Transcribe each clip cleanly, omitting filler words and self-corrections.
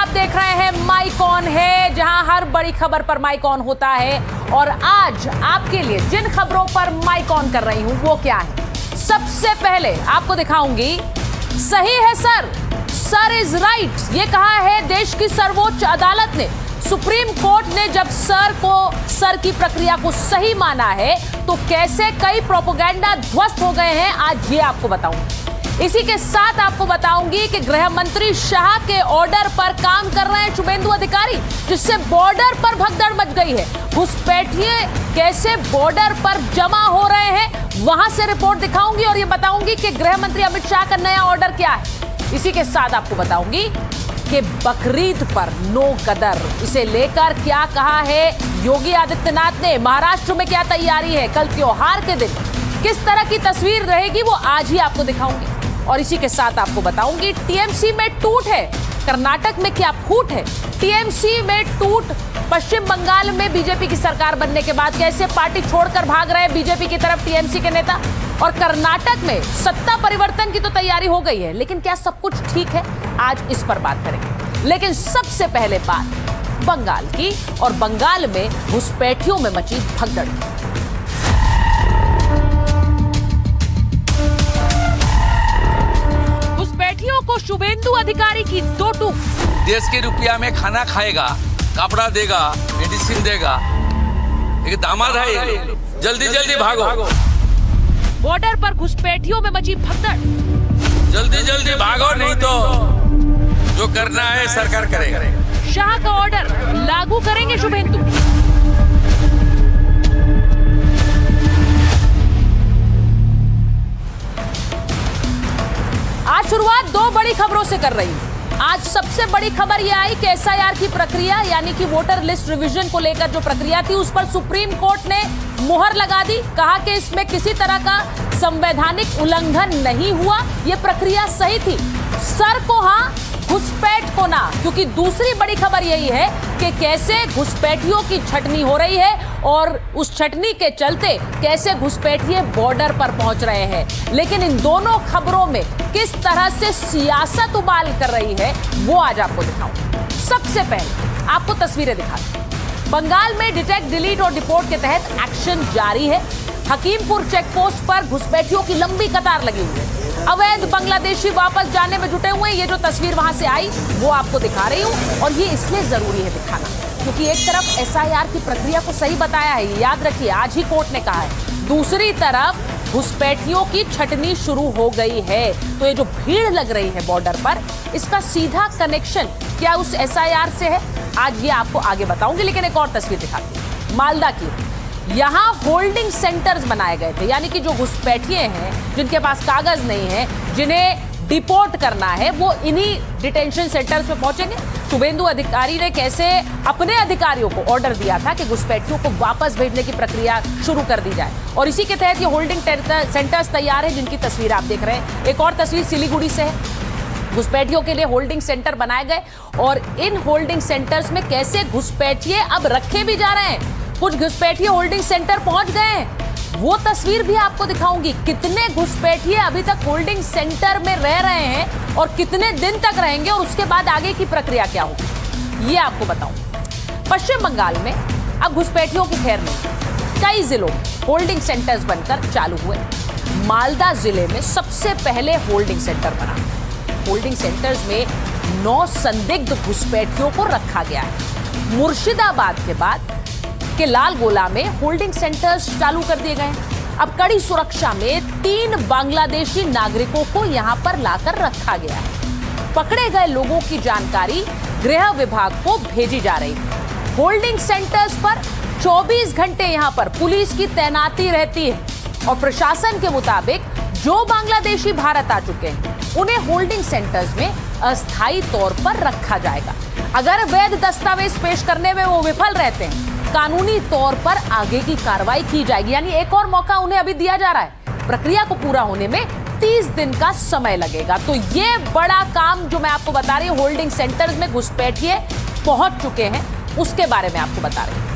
आप देख रहे हैं माइक ऑन है, जहां हर बड़ी खबर पर माइक ऑन होता है। और आज आपके लिए जिन खबरों पर माइक ऑन कर रही हूं वो क्या है, सबसे पहले आपको दिखाऊंगी। सही है सर, सर इज राइट, ये कहा है देश की सर्वोच्च अदालत ने। सुप्रीम कोर्ट ने जब सर की प्रक्रिया को सही माना है तो कैसे कई प्रोपेगेंडा ध्वस्त हो गए हैं, आज ये आपको बताऊंगी। इसी के साथ आपको बताऊंगी कि गृह मंत्री शाह के ऑर्डर पर काम कर रहे हैं शुभेंदु अधिकारी, जिससे बॉर्डर पर भगदड़ मच गई है। घुसपैठिए कैसे बॉर्डर पर जमा हो रहे हैं, वहां से रिपोर्ट दिखाऊंगी और ये बताऊंगी कि गृह मंत्री अमित शाह का नया ऑर्डर क्या है। इसी के साथ आपको बताऊंगी कि बकरीद पर नो कदर, इसे लेकर क्या कहा है योगी आदित्यनाथ ने, महाराष्ट्र में क्या तैयारी है, कल त्योहार के दिन किस तरह की तस्वीर रहेगी वो आज ही आपको दिखाऊंगी। और इसी के साथ आपको बताऊंगी टीएमसी में टूट है, कर्नाटक में क्या फूट है, टीएमसी में टूट, पश्चिम बंगाल में बीजेपी की सरकार बनने के बाद कैसे पार्टी छोड़कर भाग रहे हैं बीजेपी की तरफ टीएमसी के नेता, और कर्नाटक में सत्ता परिवर्तन की तो तैयारी हो गई है, लेकिन क्या सब कुछ ठीक है, आज इस पर बात करेंगे। लेकिन सबसे पहले बात बंगाल की, और बंगाल में घुसपैठियों में मची भगदड़। घुसपैठियों को शुभेंदु अधिकारी की दो टूक। देश के रुपया में खाना खाएगा, कपड़ा देगा, मेडिसिन देगा, एक दामाद है ये, जल्दी जल्दी भागो। बॉर्डर पर घुसपैठियों में मची भगदड़। जल्दी जल्दी भागो, नहीं तो जो करना है सरकार करेगा। शाह का ऑर्डर लागू करेंगे शुभेंदु। आज शुरुआत दो बड़ी खबरों से कर रही हूं। आज सबसे बड़ी खबर यह आई कि एसआईआर की प्रक्रिया यानी कि वोटर लिस्ट रिवीजन को लेकर जो प्रक्रिया थी उस पर सुप्रीम कोर्ट ने मुहर लगा दी। कहा कि इसमें किसी तरह का संवैधानिक उल्लंघन नहीं हुआ, यह प्रक्रिया सही थी। सर को हां, घुसपैठ को ना, क्योंकि दूसरी बड़ी खबर यही है कि कैसे घुसपैठियों की छटनी हो रही है और उस छटनी के चलते कैसे घुसपैठिए बॉर्डर पर पहुंच रहे हैं। लेकिन इन दोनों खबरों में किस तरह से सियासत उबाल कर रही है वो आज आपको दिखाऊं। सबसे पहले आपको तस्वीरें दिखाती। बंगाल में डिटेक्ट, डिलीट और डिपोर्ट के तहत एक्शन जारी है। हकीमपुर चेकपोस्ट पर घुसपैठियों की लंबी कतार लगी हुई है। अवैध बांग्लादेशी वापस जाने में जुटे हुए, ये जो तस्वीर वहां से आई वो आपको दिखा रही हूं। और ये इसलिए जरूरी है दिखाना क्योंकि एक तरफ एसआईआर की प्रक्रिया को सही बताया है, याद रखिए आज ही कोर्ट ने कहा है, दूसरी तरफ घुसपैठियों की छटनी शुरू हो गई है। तो ये जो भीड़ लग रही है बॉर्डर पर, इसका सीधा कनेक्शन क्या उस एसआईआर से है, आज ये आपको आगे बताऊंगी। लेकिन एक और तस्वीर दिखाती हूं मालदा की। यहां होल्डिंग सेंटर्स बनाए गए थे, यानी कि जो घुसपैठिए हैं जिनके पास कागज नहीं है, जिन्हें डिपोर्ट करना है, वो इन्हीं डिटेंशन सेंटर्स में पहुंचेंगे। शुभेंदु अधिकारी ने कैसे अपने अधिकारियों को ऑर्डर दिया था कि घुसपैठियों को वापस भेजने की प्रक्रिया शुरू कर दी जाए, और इसी के तहत ये होल्डिंग सेंटर्स तैयार है जिनकी तस्वीर आप देख रहे हैं। एक और तस्वीर सिलीगुड़ी से है। घुसपैठियों के लिए होल्डिंग सेंटर बनाए गए और इन होल्डिंग सेंटर्स में कैसे घुसपैठिए अब रखे भी जा रहे हैं। कुछ घुसपैठिए होल्डिंग सेंटर पहुंच गए हैं, वो तस्वीर भी आपको दिखाऊंगी। कितने घुसपैठिए अभी तक होल्डिंग सेंटर में रह रहे हैं और कितने दिन तक रहेंगे, और उसके बाद आगे की प्रक्रिया क्या होगी ये आपको बताऊं। पश्चिम बंगाल में अब घुसपैठियों की खैर नहीं, कई जिलों में होल्डिंग सेंटर्स बनकर चालू हुए। मालदा जिले में सबसे पहले होल्डिंग सेंटर बना। होल्डिंग सेंटर्स में 9 संदिग्ध घुसपैठियों को रखा गया है। मुर्शिदाबाद के बाद के लाल गोला में होल्डिंग सेंटर्स चालू कर दिए गए। अब कड़ी सुरक्षा में 3 बांग्लादेशी नागरिकों को यहां पर लाकर रखा गया है। पकड़े गए लोगों की जानकारी गृह विभाग को भेजी जा रही है। होल्डिंग सेंटर्स पर 24 घंटे यहां पर पुलिस की तैनाती रहती है, और प्रशासन के मुताबिक जो बांग्लादेशी भारत आ चुके हैं उन्हें होल्डिंग सेंटर्स में अस्थायी तौर पर रखा जाएगा। अगर वैध दस्तावेज पेश करने में वो विफल रहते हैं, कानूनी तौर पर आगे की कार्रवाई की जाएगी। यानी एक और मौका उन्हें अभी दिया जा रहा है। प्रक्रिया को पूरा होने में 30 दिन का समय लगेगा। तो ये बड़ा काम जो मैं आपको बता रही हूं, होल्डिंग सेंटर्स में घुसपैठिए पहुंच चुके हैं, उसके बारे में आपको बता रही हूं।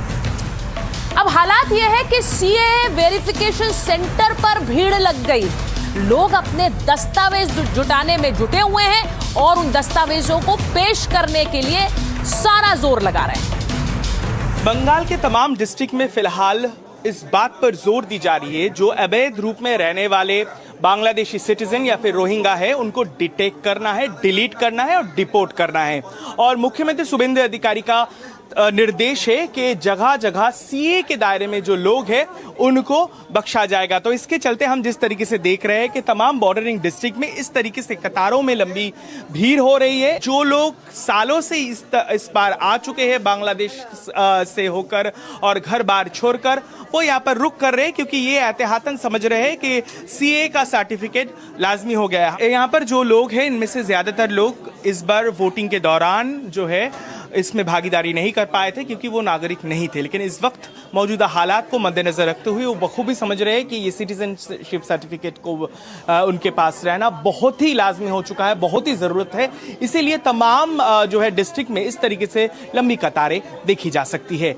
अब हालात यह है कि सीएए वेरिफिकेशन सेंटर पर भीड़ लग गई। लोग अपने दस्तावेज जुटाने में जुटे हुए हैं और उन दस्तावेजों को पेश करने के लिए सारा जोर लगा रहे हैं। बंगाल के तमाम डिस्ट्रिक्ट में फिलहाल इस बात पर जोर दी जा रही है जो अवैध रूप में रहने वाले बांग्लादेशी सिटीजन या फिर रोहिंगा है उनको डिटेक्ट करना है, डिलीट करना है और डिपोर्ट करना है। और मुख्यमंत्री शुभेंदु अधिकारी का निर्देश है कि जगह जगह सीए के दायरे में जो लोग हैं उनको बख्शा जाएगा। तो इसके चलते हम जिस तरीके से देख रहे हैं कि तमाम बॉर्डरिंग डिस्ट्रिक्ट में इस तरीके से कतारों में लंबी भीड़ हो रही है। जो लोग सालों से इस बार आ चुके हैं बांग्लादेश से होकर और घर बार छोड़कर, वो यहाँ पर रुक कर रहे हैं क्योंकि ये एहतियातन समझ रहे हैं कि सीए का सर्टिफिकेट लाजमी हो गया है। यहाँ पर जो लोग हैं इनमें से ज्यादातर लोग इस बार वोटिंग के दौरान जो है इसमें भागीदारी नहीं कर पाए थे क्योंकि वो नागरिक नहीं थे। लेकिन इस वक्त मौजूदा हालात को मद्देनजर रखते हुए वो बखूबी समझ रहे हैं कि ये सिटीजनशिप सर्टिफिकेट को उनके पास रहना बहुत ही लाजमी हो चुका है, बहुत ही ज़रूरत है। इसीलिए तमाम जो है डिस्ट्रिक्ट में इस तरीके से लंबी कतारें देखी जा सकती है।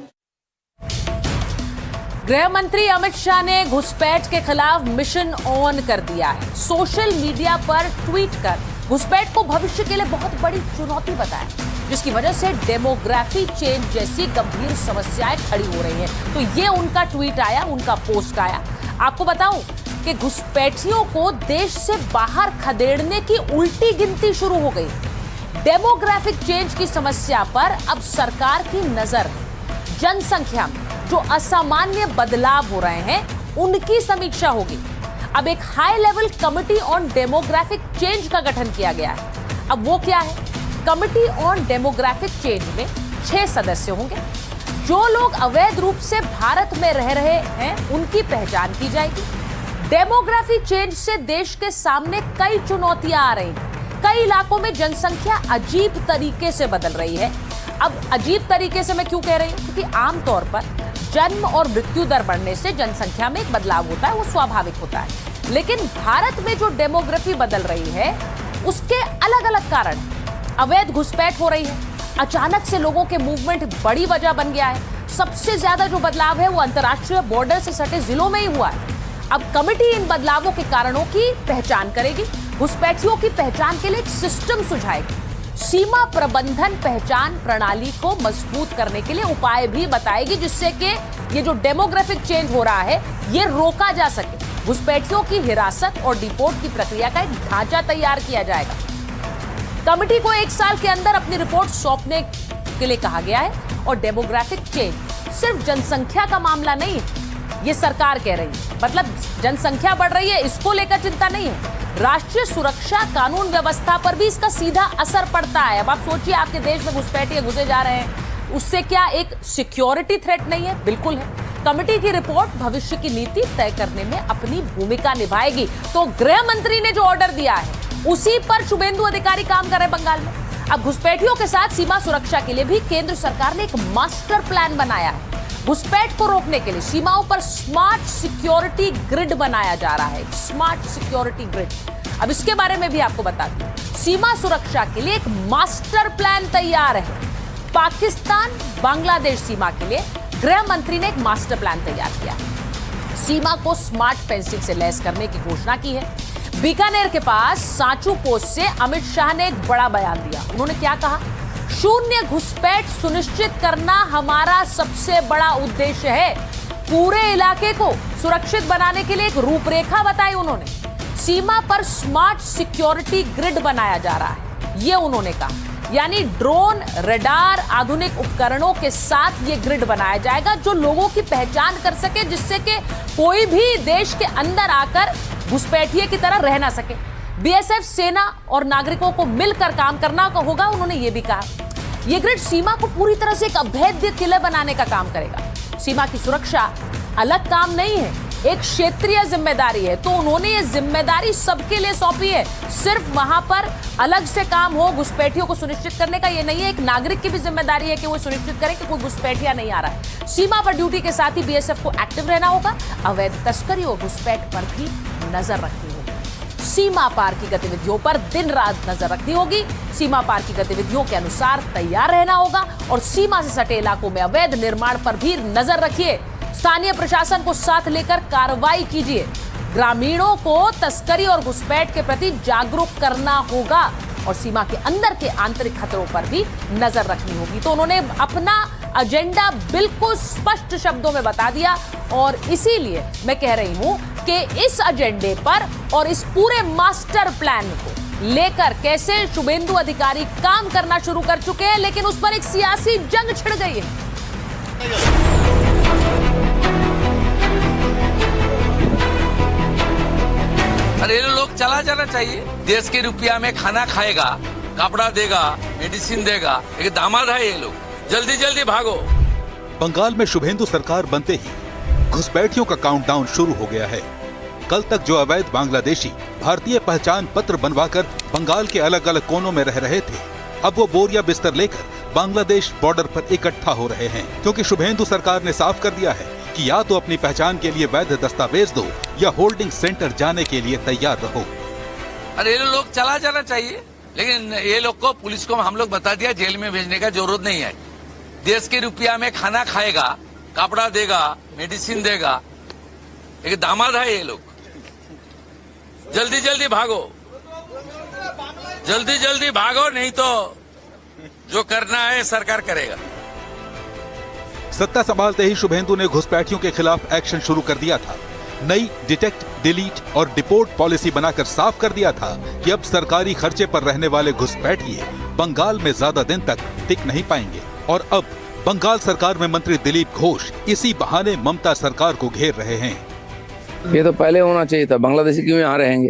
गृह मंत्री अमित शाह ने घुसपैठ के खिलाफ मिशन ऑन कर दिया है। सोशल मीडिया पर ट्वीट कर घुसपैठ को भविष्य के लिए बहुत बड़ी चुनौती बताया, जिसकी वजह से डेमोग्राफी चेंज जैसी गंभीर समस्याएं खड़ी हो रही हैं। तो ये उनका ट्वीट आया, उनका पोस्ट आया। आपको बताऊं कि घुसपैठियों को देश से बाहर खदेड़ने की उल्टी गिनती शुरू हो गई। डेमोग्राफिक चेंज की समस्या पर अब सरकार की नजर जनसंख्या में जो असामान्य बदलाव हो रहे हैं उनकी समीक्षा होगी। अब एक high level committee on demographic change का गठन किया गया है। अब वो क्या है? कमिटी ऑन डेमोग्राफिक चेंज में 6 सदस्य होंगे। जो लोग अवैध रूप से भारत में रह रहे हैं उनकी पहचान की जाएगी। डेमोग्राफी चेंज से देश के सामने कई चुनौतियां आ रही हैं। कई इलाकों में जनसंख्या अजीब तरीके से बदल रही है। अब अजीब तरीके से मैं क्यों कह रही हूं? क्योंकि आमतौर पर जन्म और मृत्यु दर बढ़ने से जनसंख्या में एक बदलाव होता है, वो स्वाभाविक होता है। लेकिन भारत में जो डेमोग्राफी बदल रही है उसके अलग अलग कारण। अवैध घुसपैठ हो रही है, अचानक से लोगों के मूवमेंट बड़ी वजह बन गया है। सबसे ज्यादा जो बदलाव है वो अंतर्राष्ट्रीय बॉर्डर से सटे जिलों में ही हुआ है। अब कमेटी इन बदलावों के कारणों की पहचान करेगी, घुसपैठियों की पहचान के लिए एक सिस्टम सुझाएगी, सीमा प्रबंधन पहचान प्रणाली को मजबूत करने के लिए उपाय भी बताएगी, जिससे कि ये जो डेमोग्राफिक चेंज हो रहा है ये रोका जा सके। घुसपैठियों की हिरासत और डिपोर्ट की प्रक्रिया का एक ढांचा तैयार किया जाएगा। कमेटी को 1 साल के अंदर अपनी रिपोर्ट सौंपने के लिए कहा गया है। और डेमोग्राफिक चेंज सिर्फ जनसंख्या का मामला नहीं है, ये सरकार कह रही है। मतलब जनसंख्या बढ़ रही है, इसको लेकर चिंता नहीं है, राष्ट्रीय सुरक्षा कानून व्यवस्था पर भी इसका सीधा असर पड़ता है। अब आप सोचिए, आपके देश में घुसपैठिए घुसे जा रहे हैं, उससे क्या एक सिक्योरिटी थ्रेट नहीं है? बिल्कुल है। कमेटी की रिपोर्ट भविष्य की नीति तय करने में अपनी भूमिका निभाएगी। तो गृह मंत्री ने जो ऑर्डर दिया है उसी पर शुभेंदु अधिकारी काम कर रहे बंगाल में। अब घुसपैठियों के साथ सीमा सुरक्षा के लिए भी केंद्र सरकार ने एक मास्टर प्लान बनाया है। घुसपैठ को रोकने के लिए सीमाओं पर स्मार्ट सिक्योरिटी ग्रिड बनाया जा रहा है, स्मार्ट सिक्योरिटी ग्रिड। अब इसके बारे में भी आपको बता दूं, सीमा सुरक्षा के लिए एक मास्टर प्लान तैयार है। पाकिस्तान बांग्लादेश सीमा के लिए गृह मंत्री ने एक मास्टर प्लान तैयार किया। सीमा को स्मार्ट फेंसिंग से लैस करने की घोषणा की है। बीकानेर के पास सांचू पोस्ट से अमित शाह ने एक बड़ा बयान दिया। उन्होंने क्या कहा? शून्य घुसपैठ सुनिश्चित करना हमारा सबसे बड़ा उद्देश्य है। पूरे इलाके को सुरक्षित बनाने के लिए एक रूपरेखा बताई उन्होंने। सीमा पर स्मार्ट सिक्योरिटी ग्रिड बनाया जा रहा है, ये उन्होंने कहा। यानी ड्रोन, रडार, आधुनिक उपकरणों के साथ ये ग्रिड बनाया जाएगा जो लोगों की पहचान कर सके, जिससे कि कोई भी देश के अंदर आकर घुसपैठिए की तरह रह ना सके। बीएसएफ, सेना और नागरिकों को मिलकर काम करना होगा, उन्होंने ये भी कहा। ये ग्रिड सीमा को पूरी तरह से एक अभेद्य किले बनाने का काम करेगा। सीमा की सुरक्षा अलग काम नहीं है, एक क्षेत्रीय जिम्मेदारी है। तो उन्होंने ये जिम्मेदारी सबके लिए सौंपी है। सिर्फ वहां पर अलग से काम हो घुसपैठियों को सुनिश्चित करने का, ये नहीं है। एक नागरिक की भी जिम्मेदारी है कि वो सुनिश्चित करे कि कोई घुसपैठिया नहीं आ रहा है। सीमा पर ड्यूटी के साथ ही बीएसएफ को एक्टिव रहना होगा। अवैध तस्करी और घुसपैठ पर भी नजर रखनी होगी। सीमा पार की गतिविधियों पर दिन रात नजर रखनी होगी। सीमा पार की गतिविधियों के अनुसार तैयार रहना होगा और सीमा से सटे इलाकों में अवैध निर्माण पर भी नजर रखिए। स्थानीय प्रशासन को साथ लेकर कार्रवाई कीजिए। ग्रामीणों को तस्करी और घुसपैठ के प्रति जागरूक करना होगा और सीमा के अंदर के आंतरिक खतरों पर भी नजर रखनी होगी। तो उन्होंने अपना एजेंडा बिल्कुल स्पष्ट शब्दों में बता दिया और इसीलिए मैं कह रही हूं कि इस एजेंडे पर और इस पूरे मास्टर प्लान को लेकर कैसे शुभेंदु अधिकारी काम करना शुरू कर चुके हैं, लेकिन उस पर एक सियासी जंग छिड़ गई है। अरे ये लोग चला जाना चाहिए। देश के रुपया में खाना खाएगा, कपड़ा देगा, मेडिसिन देगा। एक दामाद है ये लोग, जल्दी जल्दी भागो। बंगाल में शुभेंदु सरकार बनते ही घुसपैठियों का काउंटडाउन शुरू हो गया है। कल तक जो अवैध बांग्लादेशी भारतीय पहचान पत्र बनवाकर बंगाल के अलग अलग कोनों में रह रहे थे, अब वो बोरिया बिस्तर लेकर बांग्लादेश बॉर्डर पर इकट्ठा हो रहे हैं, क्योंकि शुभेंदु सरकार ने साफ कर दिया है कि या तो अपनी पहचान के लिए वैध दस्तावेज दो या होल्डिंग सेंटर जाने के लिए तैयार रहो। अरे ये लोग चला जाना चाहिए, लेकिन ये लोग को पुलिस को हम लोग बता दिया जेल में भेजने का जरूरत नहीं है। देश के रुपया में खाना खाएगा, कपड़ा देगा, मेडिसिन देगा। एक दामाद है ये लोग, जल्दी जल्दी भागो, जल्दी जल्दी भागो, नहीं तो जो करना है सरकार करेगा। सत्ता संभालते ही शुभेंदु ने घुसपैठियों के खिलाफ एक्शन शुरू कर दिया था। नई डिटेक्ट, डिलीट और डिपोर्ट पॉलिसी बनाकर साफ कर दिया था कि अब सरकारी खर्चे पर रहने वाले घुसपैठिए बंगाल में ज्यादा दिन तक टिक नहीं पाएंगे। और अब बंगाल सरकार में मंत्री दिलीप घोष इसी बहाने ममता सरकार को घेर रहे हैं। ये तो पहले होना चाहिए था। बांग्लादेशी क्यों यहाँ रहेंगे?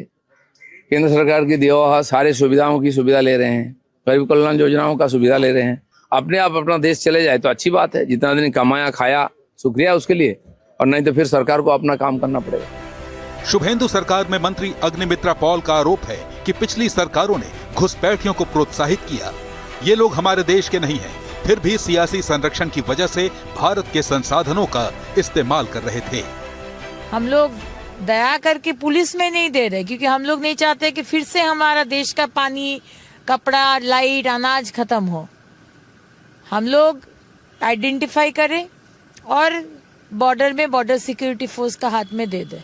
केंद्र सरकार की दिया हुआ सारे सुविधाओं की सुविधा ले रहे हैं, गरीब कल्याण योजनाओं का सुविधा ले रहे हैं। अपने आप अपना देश चले जाए तो अच्छी बात है। जितना दिन कमाया खाया शुक्रिया उसके लिए, और नहीं तो फिर सरकार को अपना काम करना पड़ेगा। शुभेंदु सरकार में मंत्री अग्निमित्रा पॉल का आरोप है कि पिछली सरकारों ने घुसपैठियों को प्रोत्साहित किया। ये लोग हमारे देश के नहीं हैं, फिर भी सियासी संरक्षण की वजह से भारत के संसाधनों का इस्तेमाल कर रहे थे। हम लोग दया करके पुलिस में नहीं दे रहे, क्योंकि हम लोग नहीं चाहते कि फिर से हमारा देश का पानी, कपड़ा, लाइट, अनाज खत्म हो। हम लोग आइडेंटिफाई करें और बॉर्डर में बॉर्डर सिक्योरिटी फोर्स का हाथ में दे दें।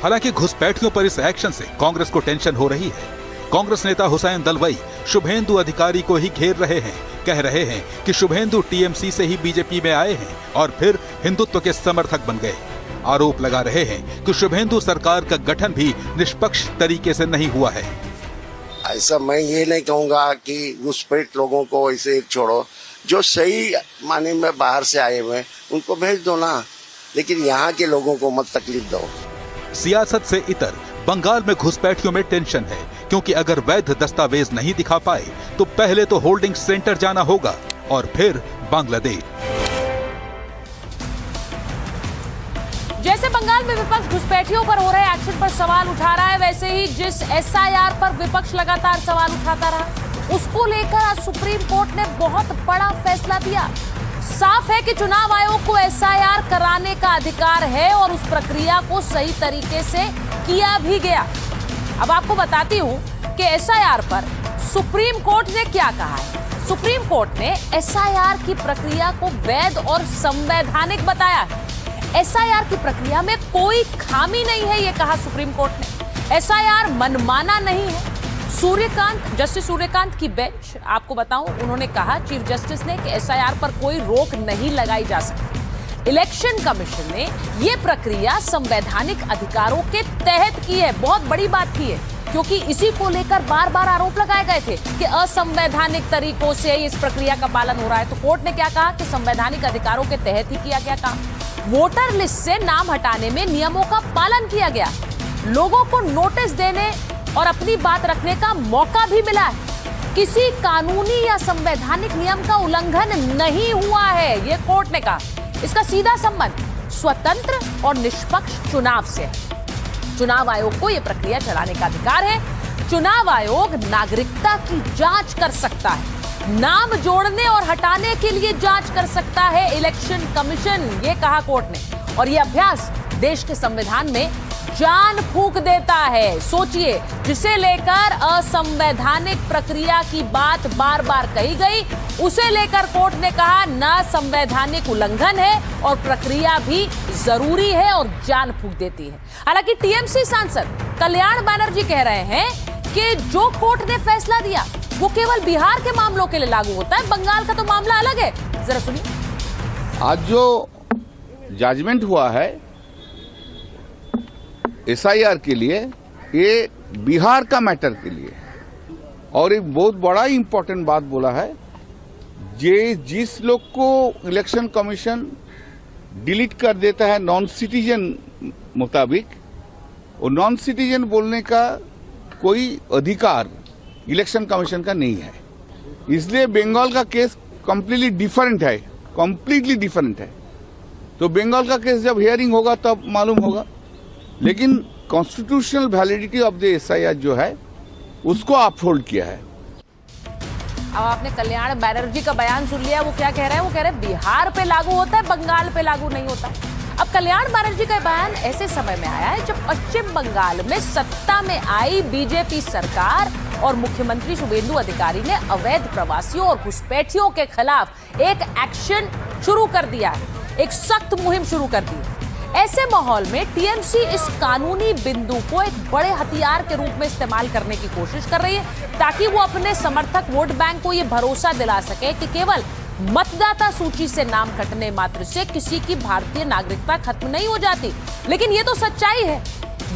हालांकि घुसपैठियों पर इस एक्शन से कांग्रेस को टेंशन हो रही है। कांग्रेस नेता हुसैन दलवाई शुभेंदु अधिकारी को ही घेर रहे हैं, कह रहे हैं कि शुभेंदु टीएमसी से ही बीजेपी में आए हैं और फिर हिंदुत्व के समर्थक बन गए। आरोप लगा रहे हैं कि शुभेंदु सरकार का गठन भी निष्पक्ष तरीके से नहीं हुआ है। ऐसा मैं ये नहीं कहूँगा कि घुसपैठ लोगों को ऐसे छोड़ो, जो सही माने में बाहर से आए हुए उनको भेज दो ना, लेकिन यहाँ के लोगों को मत तकलीफ दो। सियासत से इतर बंगाल में घुसपैठियों में टेंशन है, क्योंकि अगर वैध दस्तावेज नहीं दिखा पाए तो पहले तो होल्डिंग सेंटर जाना होगा और फिर बांग्लादेश। जैसे बंगाल में विपक्ष घुसपैठियों पर हो रहे एक्शन पर सवाल उठा रहा है, वैसे ही जिस एसआईआर पर विपक्ष लगातार सवाल उठाता रहा, उसको लेकर आज सुप्रीम कोर्ट ने बहुत बड़ा फैसला दिया। साफ है कि चुनाव आयोग को एसआईआर कराने का अधिकार है और उस प्रक्रिया को सही तरीके से किया भी गया। अब आपको बताती हूं कि एसआईआर पर सुप्रीम कोर्ट ने क्या कहा है। सुप्रीम कोर्ट ने एसआईआर की प्रक्रिया को वैध और संवैधानिक बताया है। एसआईआर की प्रक्रिया में कोई खामी नहीं है, यह कहा सुप्रीम कोर्ट ने। एसआईआर मनमाना नहीं है। जस्टिस सूर्यकांत की बेंच, आपको बताऊं, उन्होंने कहा चीफ जस्टिस ने कि एसआईआर पर कोई रोक नहीं लगाई जा सकती। इलेक्शन कमीशन ने यह प्रक्रिया संवैधानिक अधिकारों के तहत की है। बहुत बड़ी बात थी है, क्योंकि इसी को लेकर बार बार आरोप लगाए गए थे कि असंवैधानिक तरीकों से इस प्रक्रिया का पालन हो रहा है। तो कोर्ट ने क्या कहा कि संवैधानिक अधिकारों के तहत ही किया गया काम। वोटर लिस्ट से नाम हटाने में नियमों का पालन किया गया, लोगों को नोटिस देने और अपनी बात रखने का मौका भी मिला है। किसी कानूनी या संवैधानिक नियम का उल्लंघन नहीं हुआ है, यह कोर्ट ने कहा। इसका सीधा संबंध स्वतंत्र और निष्पक्ष चुनाव से है। चुनाव आयोग को यह प्रक्रिया चलाने का अधिकार है। चुनाव आयोग नागरिकता की जांच कर सकता है, नाम जोड़ने और हटाने के लिए जांच कर सकता है इलेक्शन कमीशन, ये कहा कोर्ट ने। और यह अभ्यास देश के संविधान में जान फूंक देता है। सोचिए, जिसे लेकर असंवैधानिक प्रक्रिया की बात बार बार कही गई, उसे लेकर कोर्ट ने कहा न संवैधानिक उल्लंघन है और प्रक्रिया भी जरूरी है और जान फूंक देती है। हालांकि टीएमसी सांसद कल्याण बनर्जी कह रहे हैं कि जो कोर्ट ने फैसला दिया वो केवल बिहार के मामलों के लिए लागू होता है, बंगाल का तो मामला अलग है। जरा सुनिए। आज जो जजमेंट हुआ है एसआईआर के लिए, ये बिहार का मैटर के लिए, और एक बहुत बड़ा इंपॉर्टेंट बात बोला है, जिस लोग को इलेक्शन कमीशन डिलीट कर देता है नॉन सिटीजन मुताबिक, वो नॉन सिटीजन बोलने का कोई अधिकार इलेक्शन कमीशन का नहीं है। इसलिए बंगाल का केस कंप्लीटली डिफरेंट है। तो बंगाल का केस जब हियरिंग होगा तब मालूम होगा, लेकिन constitutional validity of the SIR जो है उसको अपहोल्ड किया है। अब आपने कल्याण बनर्जी का बयान सुन लिया, वो क्या कह रहे हैं? वो कह रहे हैं बिहार पे लागू होता है, बंगाल पे लागू नहीं होता। अब कल्याण बनर्जी का बयान ऐसे समय में आया है जब पश्चिम बंगाल में सत्ता में आई बीजेपी सरकार और मुख्यमंत्री शुभेंदु अधिकारी ने अवैध प्रवासियों और घुसपैठियों के खिलाफ एक एक्शन शुरू कर दिया है, एक सख्त मुहिम शुरू कर दी है। ऐसे माहौल में टीएमसी इस कानूनी बिंदु को एक बड़े हथियार के रूप में इस्तेमाल करने की कोशिश कर रही है ताकि वो अपने समर्थक वोट बैंक को ये भरोसा दिला सके कि केवल मतदाता सूची से नाम कटने मात्र से किसी की भारतीय नागरिकता खत्म नहीं हो जाती। लेकिन ये तो सच्चाई है,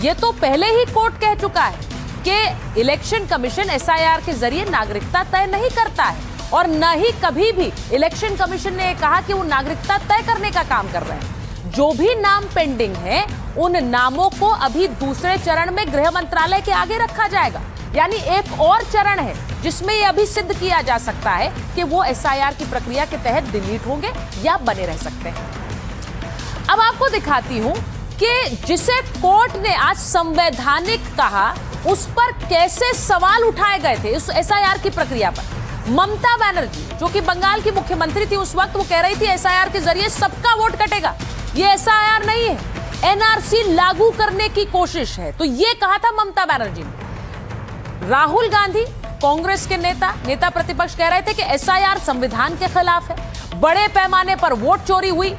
ये तो पहले ही कोर्ट कह चुका है कि इलेक्शन कमीशन एसआईआर के जरिए नागरिकता तय नहीं करता है, और न ही कभी भी इलेक्शन कमीशन ने कहा कि वो नागरिकता तय करने का काम कर रहे हैं। जो भी नाम पेंडिंग है उन नामों को अभी दूसरे चरण में गृह मंत्रालय के आगे रखा जाएगा, यानी एक और चरण है जिसमें यह अभी सिद्ध किया जा सकता है कि वो एसआईआर की प्रक्रिया के तहत डिलीट होंगे या बने रह सकते हैं। अब आपको दिखाती हूं कि जिसे कोर्ट ने आज संवैधानिक कहा उस पर कैसे सवाल उठाए गए थे उस एसआईआर की प्रक्रिया पर। ममता बनर्जी जो कि बंगाल की मुख्यमंत्री थी उस वक्त, वो कह रही थी एसआईआर के जरिए सबका वोट कटेगा, ये एसआईआर नहीं है, एनआरसी लागू करने की कोशिश है। तो ये कहा था ममता बनर्जी ने। राहुल गांधी कांग्रेस के नेता प्रतिपक्ष कह रहे थे कि एसआईआर संविधान के खिलाफ है, बड़े पैमाने पर वोट चोरी हुई,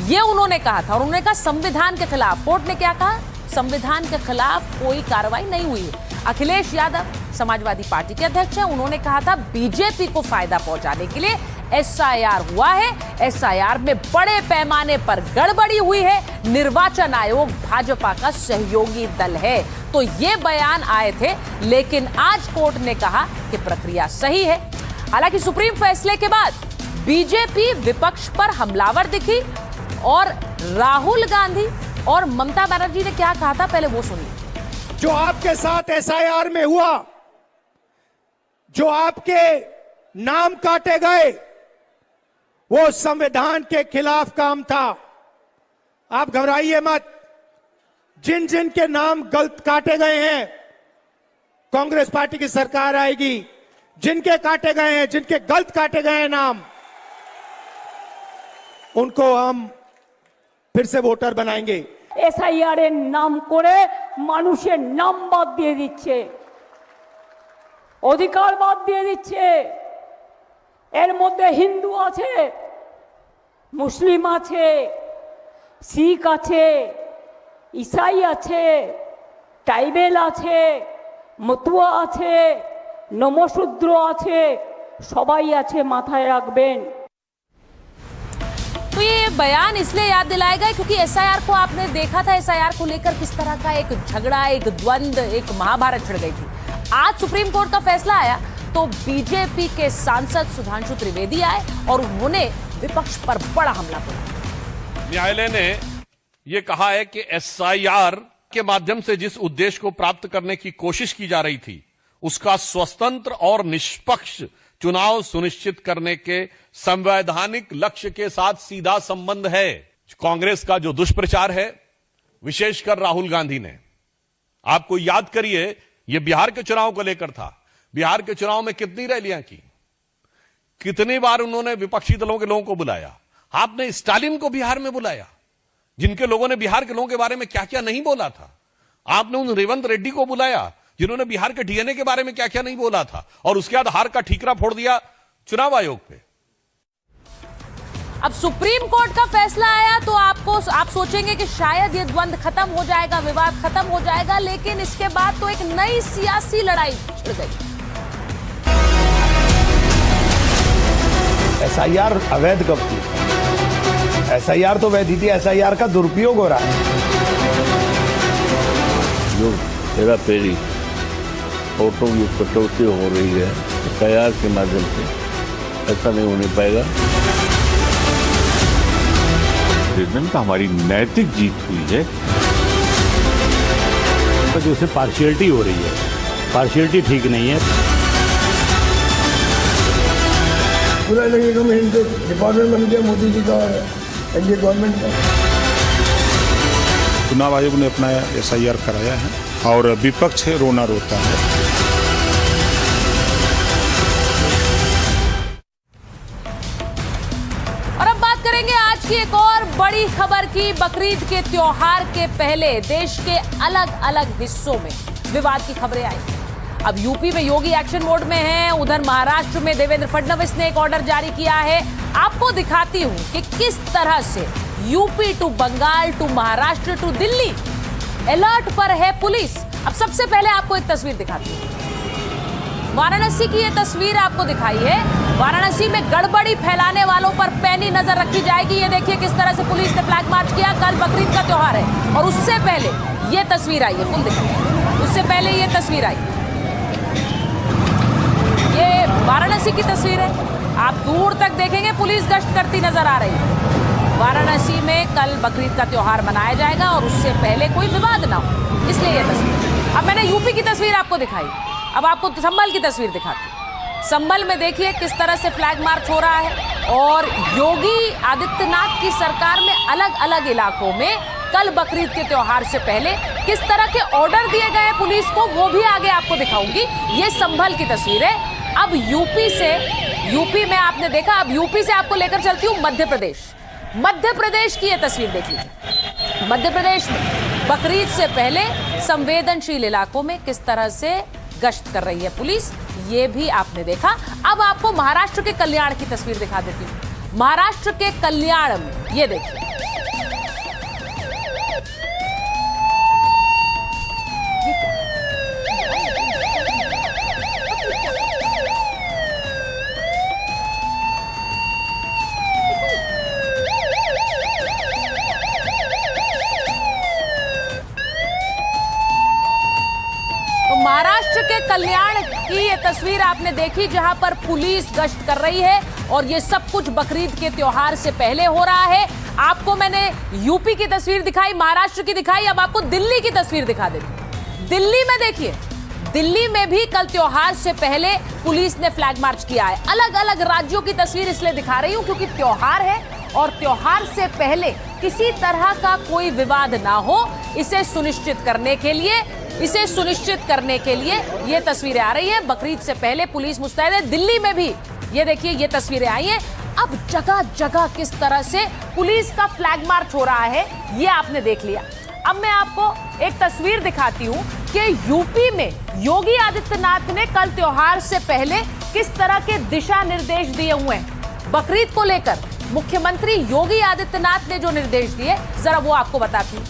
ये उन्होंने कहा था। और उन्होंने कहा संविधान के खिलाफ। कोर्ट ने क्या कहा? संविधान के खिलाफ कोई कार्रवाई नहीं हुई है। अखिलेश यादव समाजवादी पार्टी के अध्यक्ष हैं, उन्होंने कहा था बीजेपी को फायदा पहुंचाने के लिए एसआईआर हुआ है, एसआईआर में बड़े पैमाने पर गड़बड़ी हुई है, निर्वाचन आयोग भाजपा का सहयोगी दल है। तो ये बयान आए थे, लेकिन आज कोर्ट ने कहा कि प्रक्रिया सही है। हालांकि सुप्रीम फैसले के बाद बीजेपी विपक्ष पर हमलावर दिखी, और राहुल गांधी और ममता बनर्जी ने क्या कहा था पहले वो सुनिए। जो आपके साथ एसआईआर में हुआ, जो आपके नाम काटे गए, वो संविधान के खिलाफ काम था। आप घबराइए मत। जिन जिन के नाम गलत काटे गए हैं, कांग्रेस पार्टी की सरकार आएगी, जिनके काटे गए हैं, जिनके गलत काटे गए हैं नाम, उनको हम फिर से वोटर बनाएंगे। एसआईआर এর নাম করে মানুষের নাম বাদ দিয়ে দিচ্ছে, অধিকার বাদ দিয়ে দিচ্ছে। এর মধ্যে হিন্দু আছে, মুসলিম আছে, শিখ আছে, ইসাই আছে, ট্রাইবেল আছে, মতুয়া আছে, নমশূদ্র আছে, সবাই আছে, মাথায় রাখবেন। तो ये बयान इसलिए याद दिलाएगा क्योंकि एसआईआर को आपने देखा था, एसआईआर को लेकर किस तरह का एक झगड़ा, एक द्वंद, एक महाभारत छिड़ गई थी। आज सुप्रीम कोर्ट का फैसला आया तो बीजेपी के सांसद सुधांशु त्रिवेदी आए और उन्होंने विपक्ष पर बड़ा हमला बोला। न्यायालय ने यह कहा है कि एसआईआर के माध्यम से जिस उद्देश्य को प्राप्त करने की कोशिश की जा रही थी, उसका स्वतंत्र और निष्पक्ष चुनाव सुनिश्चित करने के संवैधानिक लक्ष्य के साथ सीधा संबंध है। कांग्रेस का जो दुष्प्रचार है, विशेषकर राहुल गांधी ने, आपको याद करिए, यह बिहार के चुनाव को लेकर था। बिहार के चुनाव में कितनी रैलियां की, कितनी बार उन्होंने विपक्षी दलों के लोगों को बुलाया। आपने स्टालिन को बिहार में बुलाया, जिनके लोगों ने बिहार के लोगों के बारे में क्या क्या नहीं बोला था। आपने उन रेवंत रेड्डी को बुलाया, जिन्होंने बिहार के डीएनए के बारे में क्या क्या नहीं बोला था, और उसके बाद हार का ठीकरा फोड़ दिया चुनाव आयोग पे। अब सुप्रीम कोर्ट का फैसला आया तो आप सोचेंगे कि शायद ये द्वंद्व खत्म हो जाएगा, विवाद खत्म हो जाएगा, लेकिन इसके बाद तो एक नई सियासी लड़ाई छिड़ गई। SIR अवैध कब थी? SIR तो वैध थी, SIR का दुरुपयोग हो रहा है। जो हेरा फेरी फोटो की कटौती हो रही है SIR के माध्यम से, ऐसा नहीं होने पाएगा। का हमारी नैतिक जीत हुई है। जो उससे पार्शियलिटी हो रही है, पार्शियलिटी ठीक नहीं है। पूरा डिपार्टमेंट बन गया मोदी जी का और एनडीए गवर्नमेंट का। चुनाव आयोग ने अपना SIR कराया है और विपक्ष रोना रोता है। और अब बात करेंगे आज की एक और बड़ी खबर की। बकरीद के त्योहार के पहले देश के अलग अलग हिस्सों में विवाद की खबरें आई। अब यूपी में योगी एक्शन मोड में हैं, उधर महाराष्ट्र में देवेंद्र फडणवीस ने एक ऑर्डर जारी किया है। आपको दिखाती हूं कि किस तरह से UP to Bengal to Maharashtra to Delhi alert पर है पुलिस। अब सबसे पहले आपको एक तस्वीर दिखाती हूं, वाराणसी की ये तस्वीर आपको दिखाई है। वाराणसी में गड़बड़ी फैलाने वालों पर पैनी नजर रखी जाएगी। ये देखिए किस तरह से पुलिस ने फ्लैग मार्च किया। कल बकरीद का त्योहार है और उससे पहले ये तस्वीर आई है, फुल दिखाई, उससे पहले ये तस्वीर आई। ये वाराणसी की तस्वीर है, आप दूर तक देखेंगे पुलिस गश्त करती नजर आ रही है। वाराणसी में कल बकरीद का त्योहार मनाया जाएगा और उससे पहले कोई विवाद ना हो, इसलिए ये तस्वीर। अब मैंने यूपी की तस्वीर आपको दिखाई, अब आपको संभल की तस्वीर दिखाती हूं। संभल में देखिए किस तरह से फ्लैग मार्च हो रहा है और योगी आदित्यनाथ की सरकार में अलग अलग इलाकों में कल बकरीद के त्योहार से पहले किस तरह के ऑर्डर दिए गए पुलिस को, वो भी आगे आपको दिखाऊंगी। ये संभल की तस्वीर है। अब यूपी में आपने देखा, अब यूपी से आपको लेकर चलती हूं मध्य प्रदेश। मध्य प्रदेश की ये तस्वीर देख लीजिए। मध्य प्रदेश में बकरीद से पहले संवेदनशील इलाकों में किस तरह से गश्त कर रही है पुलिस, ये भी आपने देखा। अब आपको महाराष्ट्र के कल्याण की तस्वीर दिखा देती हूं। महाराष्ट्र के कल्याण में ये देखिए, महाराष्ट्र के कल्याण की ये तस्वीर आपने देखी जहां पर पुलिस गश्त कर रही है और ये सब कुछ बकरीद के त्योहार से पहले हो रहा है। आपको मैंने यूपी की तस्वीर दिखाई, महाराष्ट्र की दिखाई, अब आपको दिल्ली की तस्वीर दिखा देती। दिल्ली में देखिए, दिल्ली में भी कल त्योहार से पहले पुलिस ने फ्लैग मार्च किया है। अलग अलग राज्यों की तस्वीर इसलिए दिखा रही हूं क्योंकि त्योहार है और त्योहार से पहले किसी तरह का कोई विवाद ना हो, इसे सुनिश्चित करने के लिए ये तस्वीरें आ रही हैं। बकरीद से पहले पुलिस मुस्तैद है। दिल्ली में भी ये देखिए ये तस्वीरें आई हैं। अब जगह जगह किस तरह से पुलिस का फ्लैग मार्च हो रहा है ये आपने देख लिया। अब मैं आपको एक तस्वीर दिखाती हूं कि यूपी में योगी आदित्यनाथ ने कल त्योहार से पहले किस तरह के दिशा निर्देश दिए हुए हैं बकरीद को लेकर। मुख्यमंत्री योगी आदित्यनाथ ने जो निर्देश दिए जरा वो आपको बताती हूं।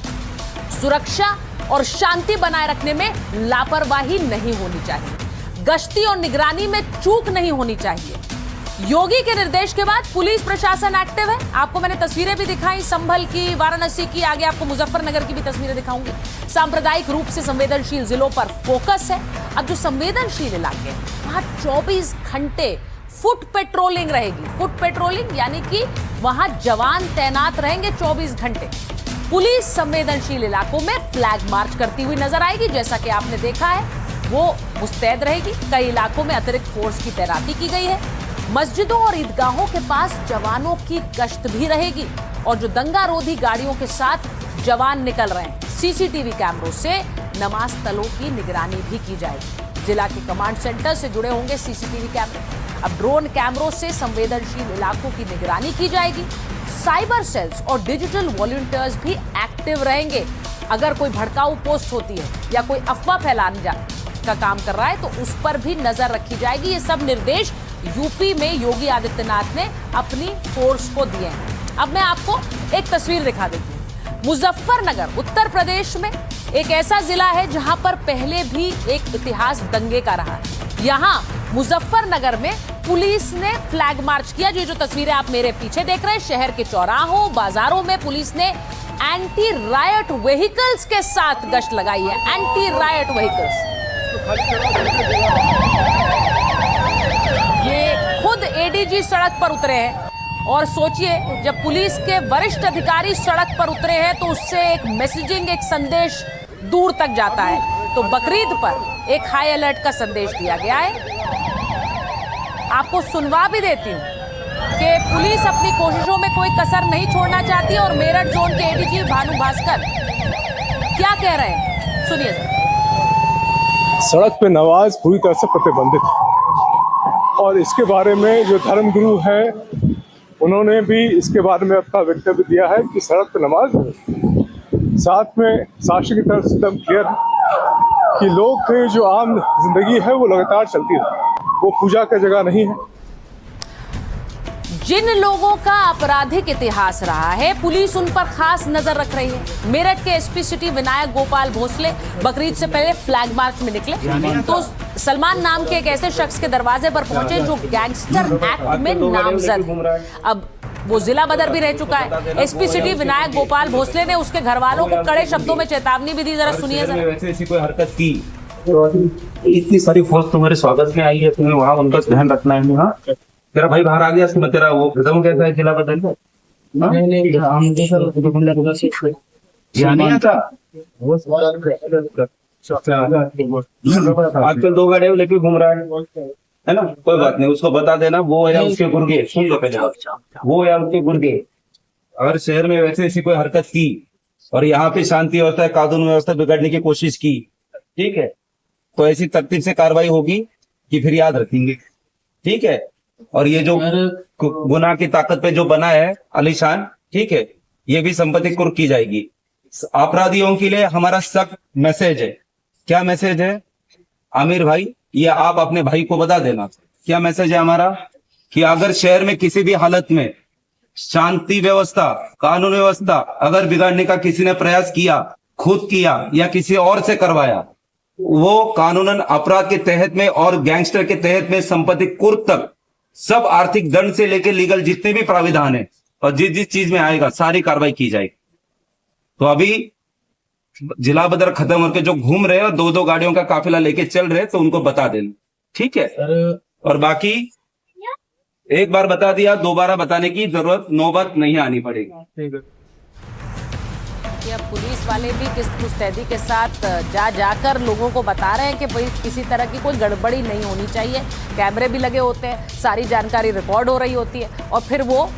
सुरक्षा और शांति बनाए रखने में लापरवाही नहीं होनी चाहिए, गश्ती और निगरानी में चूक नहीं होनी चाहिए। योगी के निर्देश के बाद पुलिस प्रशासन एक्टिव है। आपको मैंने तस्वीरें भी दिखाई, संभल की, वाराणसी की, आगे आपको मुजफ्फरनगर की भी तस्वीरें दिखाऊंगी। सांप्रदायिक रूप से संवेदनशील जिलों पर फोकस है। अब जो संवेदनशील इलाके हैं वहां 24 घंटे फुट पेट्रोलिंग रहेगी। फुट पेट्रोलिंग यानी कि वहां जवान तैनात रहेंगे 24 घंटे। पुलिस संवेदनशील इलाकों में फ्लैग मार्च करती हुई नजर आएगी, जैसा कि आपने देखा है वो मुस्तैद रहेगी। कई इलाकों में अतिरिक्त फोर्स की तैनाती की गई है। मस्जिदों और ईदगाहों के पास जवानों की गश्त भी रहेगी और जो दंगा रोधी गाड़ियों के साथ जवान निकल रहे हैं, सीसीटीवी कैमरों से नमाज स्थलों की निगरानी भी की जाएगी। जिला के कमांड सेंटर से जुड़े होंगे सीसीटीवी कैमरे। अब ड्रोन कैमरों से संवेदनशील इलाकों की निगरानी की जाएगी। साइबर सेल्स और डिजिटल वॉलंटियर्स भी एक्टिव रहेंगे। अगर कोई भड़काऊ पोस्ट होती है या कोई अफवाह फैलाने का काम कर रहा है तो उस पर भी नजर रखी जाएगी। ये सब निर्देश यूपी में योगी आदित्यनाथ ने अपनी फोर्स को दिए हैं। अब मैं आपको एक तस्वीर दिखा देती हूँ। मुजफ्फरनगर उत्तर प्रदेश में एक ऐसा जिला है जहां पर पहले भी एक इतिहास दंगे का रहा है। यहां मुजफ्फरनगर में पुलिस ने फ्लैग मार्च किया। जो तस्वीरें आप मेरे पीछे देख रहे हैं, शहर के चौराहों बाजारों में पुलिस ने एंटी रायट व्हीकल्स के साथ गश्त लगाई है। एंटी रायट व्हीकल्स, ये खुद एडीजी सड़क पर उतरे हैं। और सोचिए, जब पुलिस के वरिष्ठ अधिकारी सड़क पर उतरे हैं तो उससे एक मैसेजिंग, एक संदेश दूर तक जाता है। तो बकरीद पर एक हाई अलर्ट का संदेश दिया गया है। आपको सुनवा भी देती हूँ कि पुलिस अपनी कोशिशों में कोई कसर नहीं छोड़ना चाहती। और मेरठ जोन के एडीजी भानु भास्कर क्या कह रहे हैं, सुनिए। सड़क पे नमाज पूरी तरह से प्रतिबंधित है और इसके बारे में जो धर्मगुरु हैं उन्होंने भी इसके बारे में अपना वक्तव्य दिया है कि सड़क पे नमाज। साथ में शासन की तरफ से एकदम क्लियर है कि लोग की जो आम जिंदगी है वो लगातार चलती है, वो पूजा का जगह नहीं है। जिन लोगों का आपराधिक इतिहास रहा है, पुलिस उन पर खास नजर रख रही है। मेरठ के एसपी सिटी विनायक गोपाल भोसले बकरीद से पहले फ्लैग मार्च में निकले तो सलमान नाम के एक ऐसे शख्स के दरवाजे पर पहुंचे जो गैंगस्टर एक्ट में नामजद है। अब वो जिला बदर भी रह चुका है। एसपी सिटी विनायक गोपाल भोसले ने उसके घर वालों को कड़े शब्दों में चेतावनी भी दी। जरा सुनिए। ऐसी कोई हरकत की, इतनी सारी फोर्स तुम्हारे स्वागत में आई है, तुम्हें वहाँ उनका ध्यान रखना है। हाँ, तेरा भाई बाहर आ गया, इसमें तेरा वो खत्म कैसा है जिला बदल में? आजकल 2 गाड़ियां लेके घूम रहा है ना। कोई बात नहीं, उसको बता देना वो या उसके गुर्गे, सुन लो पहले, वो या उसके गुर्गे अगर शहर में वैसे ऐसी कोई हरकत की और यहाँ पे शांति व्यवस्था, कानून व्यवस्था बिगाड़ने की कोशिश की, ठीक है, तो ऐसी तरतीब से कार्रवाई होगी कि फिर याद रखेंगे, ठीक है। और ये जो गुनाह की ताकत पे जो बना है आलीशान, ठीक है, ये भी संपत्ति कुर्क की जाएगी। अपराधियों के लिए हमारा सख्त मैसेज है। क्या मैसेज है आमिर भाई, ये आप अपने भाई को बता देना। क्या मैसेज है हमारा कि अगर शहर में किसी भी हालत में शांति व्यवस्था, कानून व्यवस्था अगर बिगाड़ने का किसी ने प्रयास किया, खुद किया या किसी और से करवाया, वो कानूनन अपराध के तहत में और गैंगस्टर के तहत में संपत्ति कुर्क तक सब आर्थिक दंड से लेकर लीगल जितने भी प्राविधान है और जिस जिस चीज में आएगा सारी कार्रवाई की जाएगी। तो अभी जिला बदर खत्म होकर जो घूम रहे हैं और 2-2 गाड़ियों का काफिला लेके चल रहे, तो उनको बता देना, ठीक है। और बाकी एक बार बता दिया, दोबारा बताने की जरूरत नौबत नहीं आनी पड़ेगी। अब पुलिस वाले भी किस मुस्तैदी के साथ जाकर लोगों को बता रहे हैं कि भाई किसी तरह की कोई गड़बड़ी नहीं होनी चाहिए। कैमरे भी लगे होते हैं, सारी जानकारी रिकॉर्ड हो रही होती है और फिर वो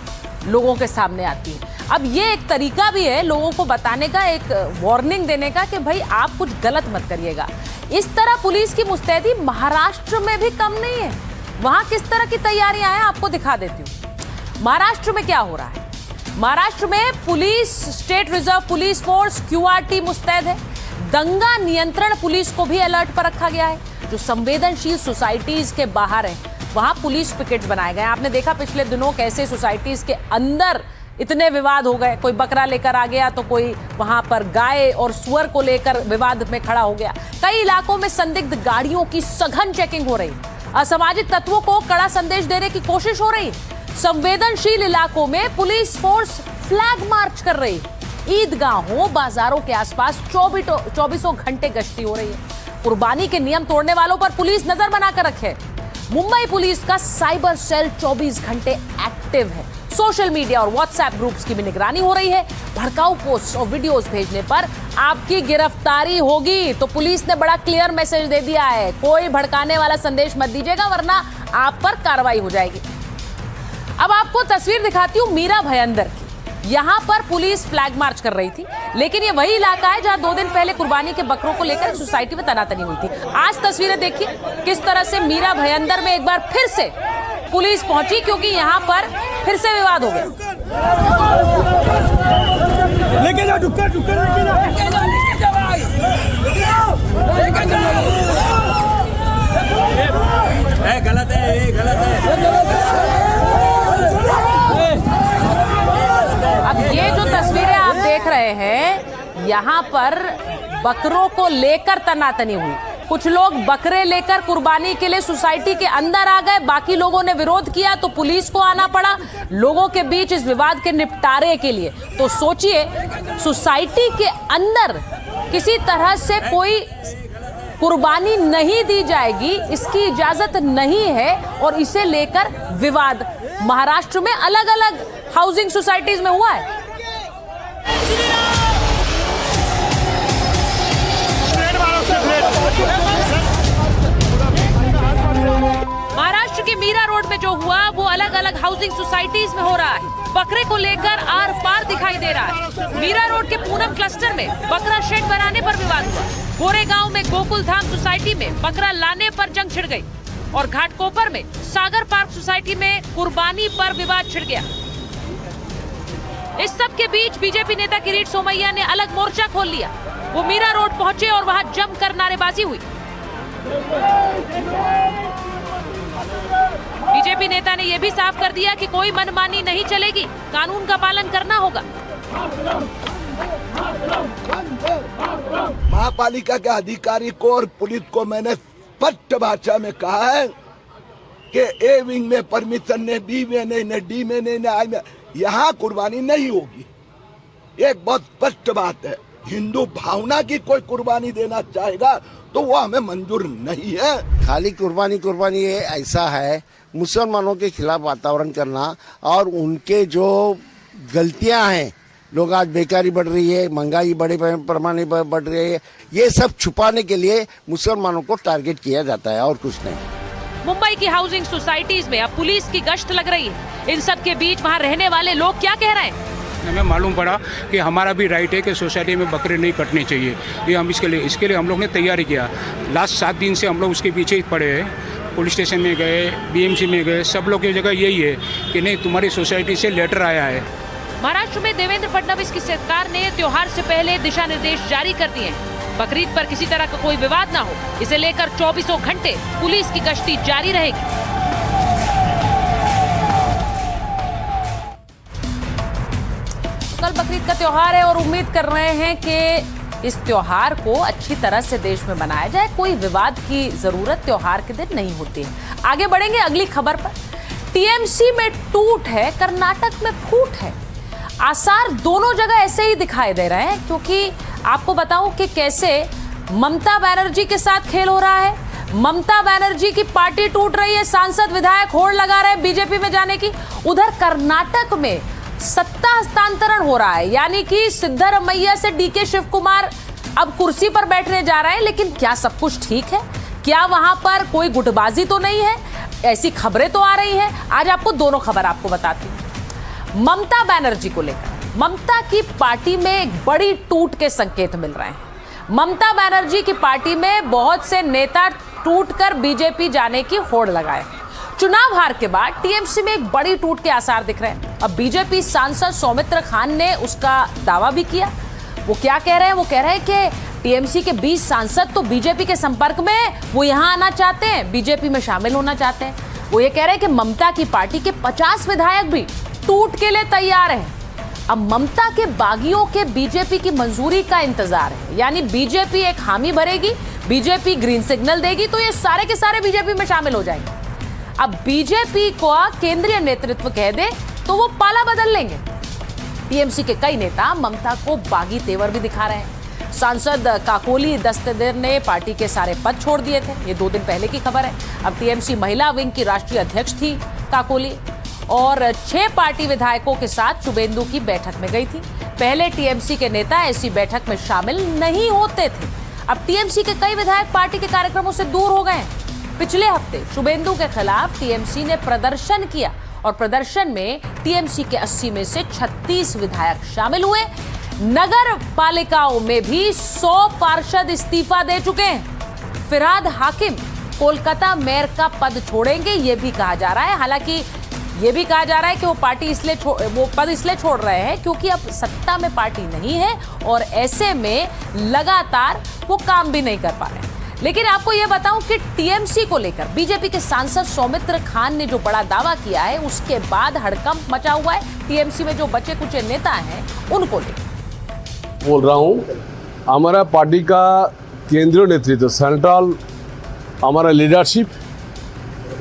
लोगों के सामने आती है। अब ये एक तरीका भी है लोगों को बताने का, एक वार्निंग देने का कि भाई आप कुछ गलत मत करिएगा। इस तरह पुलिस की मुस्तैदी महाराष्ट्र में भी कम नहीं है। वहां किस तरह की तैयारियां हैं आपको दिखा देती हूँ। महाराष्ट्र में क्या हो रहा है, महाराष्ट्र में police, state reserve police force QRT मुस्तैद है। दंगा नियंत्रण पुलिस को भी अलर्ट पर रखा गया है। जो संवेदनशील सोसाइटीज के बाहर है वहां पुलिस पिकेट्स बनाए गए। आपने देखा पिछले दिनों कैसे सोसाइटीज के अंदर इतने विवाद हो गए, कोई बकरा लेकर आ गया तो कोई वहां पर गाय और सुअर को लेकर विवाद में खड़ा हो गया। कई इलाकों में संदिग्ध गाड़ियों की सघन चेकिंग हो रही, असामाजिक तत्वों को कड़ा संदेश देने की कोशिश हो रही। संवेदनशील इलाकों में पुलिस फोर्स फ्लैग मार्च कर रही। ईदगाहों, बाजारों के आसपास 24 घंटे गश्ती हो रही है। कुर्बानी के नियम तोड़ने वालों पर पुलिस नजर बनाकर रखे। मुंबई पुलिस का साइबर सेल 24 घंटे एक्टिव है। सोशल मीडिया और व्हाट्सएप ग्रुप्स की भी निगरानी हो रही है। भड़काऊ पोस्ट और वीडियोस भेजने पर आपकी गिरफ्तारी होगी। तो पुलिस ने बड़ा क्लियर मैसेज दे दिया है, कोई भड़काने वाला संदेश मत दीजिएगा वरना आप पर कार्रवाई हो जाएगी। अब आपको तस्वीर दिखाती हूँ मीरा भयंदर की। यहाँ पर पुलिस फ्लैग मार्च कर रही थी, लेकिन ये वही इलाका है जहाँ 2 दिन पहले कुर्बानी के बकरों को लेकर सोसाइटी में तनातनी हुई थी। आज तस्वीरें देखिए किस तरह से मीरा भयंदर में एक बार फिर से पुलिस पहुंची, क्योंकि यहाँ पर फिर से विवाद हो गया। लेके जा, ढुक्का गलत है, ये गलत है। यहाँ पर बकरों को लेकर तनातनी हुई। कुछ लोग बकरे लेकर कुर्बानी के लिए सोसाइटी के अंदर आ गए, बाकी लोगों ने विरोध किया तो पुलिस को आना पड़ा लोगों के बीच इस विवाद के निपटारे के लिए। तो सोचिए, सोसाइटी के अंदर किसी तरह से कोई कुर्बानी नहीं दी जाएगी, इसकी इजाजत नहीं है, और इसे लेकर विवाद महाराष्ट्र में अलग अलग हाउसिंग सोसाइटीज में हुआ है। महाराष्ट्र के मीरा रोड में जो हुआ वो अलग अलग हाउसिंग सोसाइटीज में हो रहा है। बकरे को लेकर आर पार दिखाई दे रहा है। मीरा रोड के पूनम क्लस्टर में बकरा शेड बनाने पर विवाद हुआ। गोरेगांव में गोकुल धाम सोसाइटी में बकरा लाने पर जंग छिड़ गई और घाटकोपर में सागर पार्क सोसाइटी में कुर्बानी पर विवाद छिड़ गया। इस सब के बीच बीजेपी नेता किरीट सोमैया ने अलग मोर्चा खोल लिया। वो मीरा रोड पहुंचे और वहां जमकर नारेबाजी हुई। बीजेपी नेता ने यह भी साफ कर दिया कि कोई मनमानी नहीं चलेगी, कानून का पालन करना होगा। महापालिका के अधिकारी को और पुलिस को मैंने स्पष्ट भाषा में कहा है कि ए विंग में परमिशन ने, बी में नहीं, न डी में नहीं, न आई में, यहाँ कुर्बानी नहीं होगी। एक बहुत स्पष्ट बात है। हिंदू भावना की कोई कुर्बानी देना चाहेगा तो वो हमें मंजूर नहीं है। खाली कुर्बानी ये ऐसा है, मुसलमानों के खिलाफ वातावरण करना और उनके जो गलतियां हैं, लोग आज बेकारी बढ़ रही है, महंगाई बड़े पैमाने पर बढ़ रही है, ये सब छुपाने के लिए मुसलमानों को टारगेट किया जाता है और कुछ नहीं। मुंबई की हाउसिंग सोसाइटीज में अब पुलिस की गश्त लग रही है। इन सब के बीच वहां रहने वाले लोग क्या कह रहे हैं? हमें मालूम पड़ा कि हमारा भी राइट है कि सोसाइटी में बकरे नहीं कटने चाहिए। ये हम इसके लिए हम लोग ने तैयारी किया। लास्ट 7 दिन से हम लोग उसके पीछे ही पड़े हैं। पुलिस स्टेशन में गए, बीएमसी में गए, सब लोग की जगह यही है कि नहीं, तुम्हारी सोसाइटी से लेटर आया है। महाराष्ट्र में देवेंद्र फडणवीस की सरकार ने त्योहार से पहले दिशा निर्देश जारी कर दिए हैं। बकरीद पर किसी तरह का कोई विवाद ना हो, इसे लेकर 24 घंटे पुलिस की गश्ती जारी रहेगी। कल बकरीद का त्योहार है और उम्मीद कर रहे हैं कि इस त्योहार को अच्छी तरह से देश में मनाया जाए। कोई विवाद की जरूरत त्योहार के दिन नहीं होती है। आगे बढ़ेंगे अगली खबर पर। टीएमसी में टूट है, कर्नाटक में फूट है। आसार दोनों जगह ऐसे ही दिखाई दे रहे हैं, क्योंकि आपको बताऊं कि कैसे ममता बनर्जी के साथ खेल हो रहा है। ममता बनर्जी की पार्टी टूट रही है, सांसद विधायक होड़ लगा रहे हैं बीजेपी में जाने की। उधर कर्नाटक में सत्ता हस्तांतरण हो रहा है, यानी कि सिद्धरमैया से डीके शिव कुमार अब कुर्सी पर बैठने जा रहे हैं। लेकिन क्या सब कुछ ठीक है? क्या वहां पर कोई गुटबाजी तो नहीं है? ऐसी खबरें तो आ रही हैं। आज आपको दोनों खबर आपको बताती हूं। ममता बनर्जी को लेकर ममता की पार्टी में एक बड़ी टूट के संकेत मिल रहे हैं। ममता बनर्जी की पार्टी में बहुत से नेता टूटकर बीजेपी जाने की होड़ लगाए। चुनाव हार के बाद टीएमसी में एक बड़ी टूट के आसार दिख रहे हैं। अब बीजेपी सांसद सौमित्र खान ने उसका दावा भी किया। वो क्या कह रहे हैं? वो कह रहे हैं कि टीएमसी के 20 सांसद तो बीजेपी के संपर्क में, वो यहां आना चाहते हैं, बीजेपी में शामिल होना चाहते हैं। वो ये कह रहे हैं कि ममता की पार्टी के 50 विधायक भी टूट के लिए तैयार हैं। अब ममता के बागियों के बीजेपी की मंजूरी का इंतजार है, यानी बीजेपी एक हामी भरेगी, बीजेपी ग्रीन सिग्नल देगी तो ये सारे के सारे बीजेपी में शामिल हो जाएंगे। अब बीजेपी को केंद्रीय नेतृत्व कह दे तो वो पाला बदल लेंगे। टीएमसी के कई नेता ममता को बागी तेवर भी दिखा रहे हैं। सांसद काकोली दस्तदेर ने पार्टी के सारे पद छोड़ दिए थे, ये 2 दिन पहले की खबर है। अब टीएमसी महिला विंग की राष्ट्रीय अध्यक्ष थी काकोली और 6 पार्टी विधायकों के साथ शुभेंदु की बैठक में गई थी। पहले टीएमसी के नेता ऐसी बैठक में शामिल नहीं होते थे। अब टीएमसी के कई विधायक पार्टी के कार्यक्रमों से दूर हो गए हैं। पिछले हफ्ते शुभेंदु के खिलाफ टीएमसी ने प्रदर्शन किया और प्रदर्शन में टीएमसी के 80 में से 36 विधायक शामिल हुए। नगर पालिकाओं में भी 100 पार्षद इस्तीफा दे चुके हैं। फिरहाद हाकिम कोलकाता मेयर का पद छोड़ेंगे, ये भी कहा जा रहा है। हालांकि ये भी कहा जा रहा है कि वो पद इसलिए छोड़ रहे हैं क्योंकि अब सत्ता में पार्टी नहीं है और ऐसे में लगातार वो काम भी नहीं कर पा रहे हैं। लेकिन आपको यह बताऊं कि टीएमसी को लेकर बीजेपी के सांसद सौमित्र खान ने जो बड़ा दावा किया है, उसके बाद हड़कंप मचा हुआ है टीएमसी में जो बचे कुचे नेता हैं उनको लेकर। बोल रहा हूँ, हमारा पार्टी का केंद्रीय नेतृत्व सेंट्रल, हमारा लीडरशिप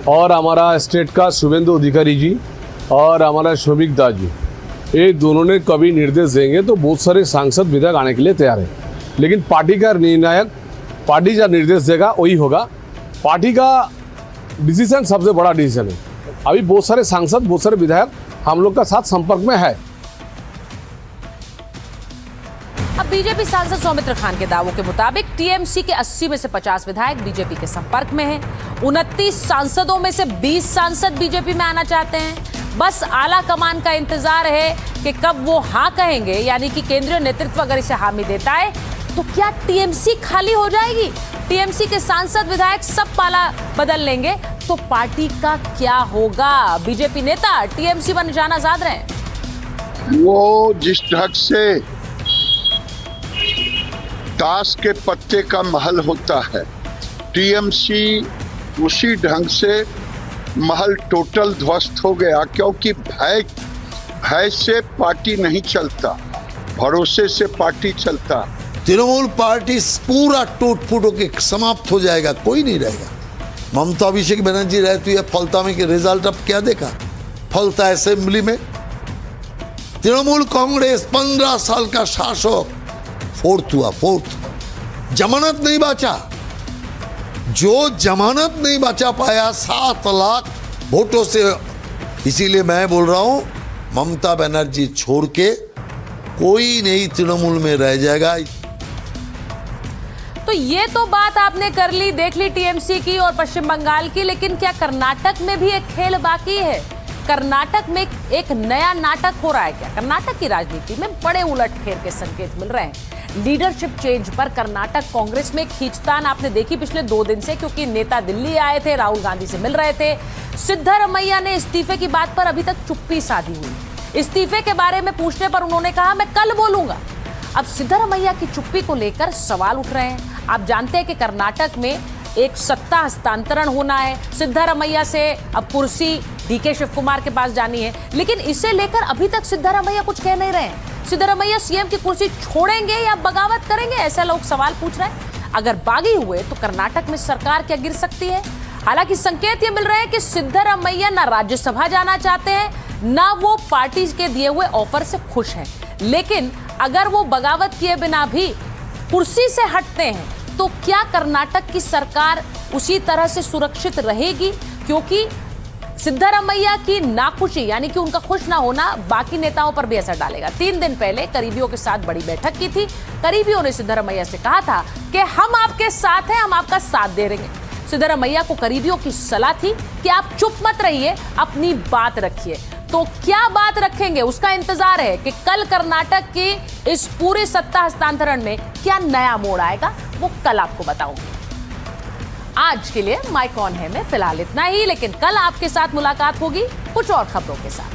और हमारा स्टेट का शुभेंदु अधिकारी जी और हमारा शोभिक दास जी, ये दोनों ने कभी निर्देश देंगे तो बहुत सारे सांसद विधायक आने के लिए तैयार हैं। लेकिन पार्टी का निर्णायक, पार्टी जो निर्देश देगा वही होगा। पार्टी का डिसीजन सबसे बड़ा डिसीजन है। अभी बहुत सारे सांसद, बहुत सारे विधायक हम लोग का साथ संपर्क में है। अब बीजेपी सांसद सौमित्र खान के दावों के मुताबिक टीएमसी के 80 में से 50 विधायक बीजेपी के संपर्क में हैं। 29 सांसदों में से 20 सांसद बीजेपी में आना चाहते हैं। बस आला कमान का इंतजार है कि कब वो हाँ कहेंगे, यानी कि केंद्रीय नेतृत्व अगर इसे हामी देता है तो क्या टीएमसी खाली हो जाएगी? टीएमसी के सांसद विधायक सब पाला बदल लेंगे तो पार्टी का क्या होगा? बीजेपी नेता टीएमसी पर निशाना साध रहे हैं। वो जिस ढंग से ताश के पत्ते का महल होता है, टीएमसी उसी ढंग से महल टोटल ध्वस्त हो गया, क्योंकि भय से पार्टी नहीं चलता, भरोसे से पार्टी चलता। तृणमूल पार्टी पूरा टूट फूट होकर समाप्त हो जाएगा, कोई नहीं रहेगा। ममता अभिषेक बनर्जी रहती है फलता में कि रिजल्ट अब क्या देखा, फलता असेंबली में। तृणमूल कांग्रेस 15 साल का शासक फोर्थ हुआ, फोर्थ। जमानत नहीं बचा, जो जमानत नहीं बचा पाया 7 लाख वोटों से। इसीलिए मैं बोल रहा हूं, ममता बनर्जी छोड़ के कोई नहीं तृणमूल में रह जाएगा। तो ये तो बात आपने कर ली, देख ली टीएमसी की और पश्चिम बंगाल की, लेकिन क्या कर्नाटक में भी एक खेल बाकी है? कर्नाटक में एक नया नाटक हो रहा है क्या? कर्नाटक की राजनीति में बड़े उलटफेर के संकेत मिल रहे हैं। लीडरशिप चेंज पर कर्नाटक कांग्रेस में खींचतान आपने देखी पिछले 2 दिन से, क्योंकि नेता दिल्ली आए थे, राहुल गांधी से मिल रहे थे। सिद्धरमैया ने इस्तीफे की बात पर अभी तक चुप्पी साधी हुई। इस्तीफे के बारे में पूछने पर उन्होंने कहा मैं कल बोलूंगा। अब सिद्धरमैया की चुप्पी को लेकर सवाल उठ रहे हैं। आप जानते हैं कि कर्नाटक में एक सत्ता हस्तांतरण होना है, सिद्धरमैया से अब कुर्सी डीके शिव कुमार के पास जानी है, लेकिन इसे लेकर अभी तक सिद्धरमैया कुछ कह नहीं रहे हैं। सिद्धरमैया सीएम की कुर्सी छोड़ेंगे या बगावत करेंगे, ऐसा लोग सवाल पूछ रहे हैं। अगर बागी हुए तो कर्नाटक में सरकार क्या गिर सकती है? हालांकि संकेत ये मिल रहे हैं कि सिद्धरमैया ना राज्यसभा जाना चाहते हैं, ना वो पार्टी के दिए हुए ऑफर से खुश हैं। लेकिन अगर वो बगावत किए बिना भी कुर्सी से हटते हैं तो क्या कर्नाटक की सरकार उसी तरह से सुरक्षित रहेगी? क्योंकि सिद्धरमैया की नाखुशी, यानी कि उनका खुश ना होना, बाकी नेताओं पर भी असर डालेगा। 3 दिन पहले करीबियों के साथ बड़ी बैठक की थी। करीबियों ने सिद्धरमैया से कहा था कि हम आपके साथ हैं, हम आपका साथ दे रहेंगे। सिद्धरमैया को करीबियों की सलाह थी कि आप चुप मत रहिए, अपनी बात रखिए। तो क्या बात रखेंगे, उसका इंतजार है कि कल कर्नाटक की इस पूरे सत्ता हस्तांतरण में क्या नया मोड़ आएगा, वो कल आपको बताऊंगी। आज के लिए माइक ऑन है में फिलहाल इतना ही, लेकिन कल आपके साथ मुलाकात होगी कुछ और खबरों के साथ।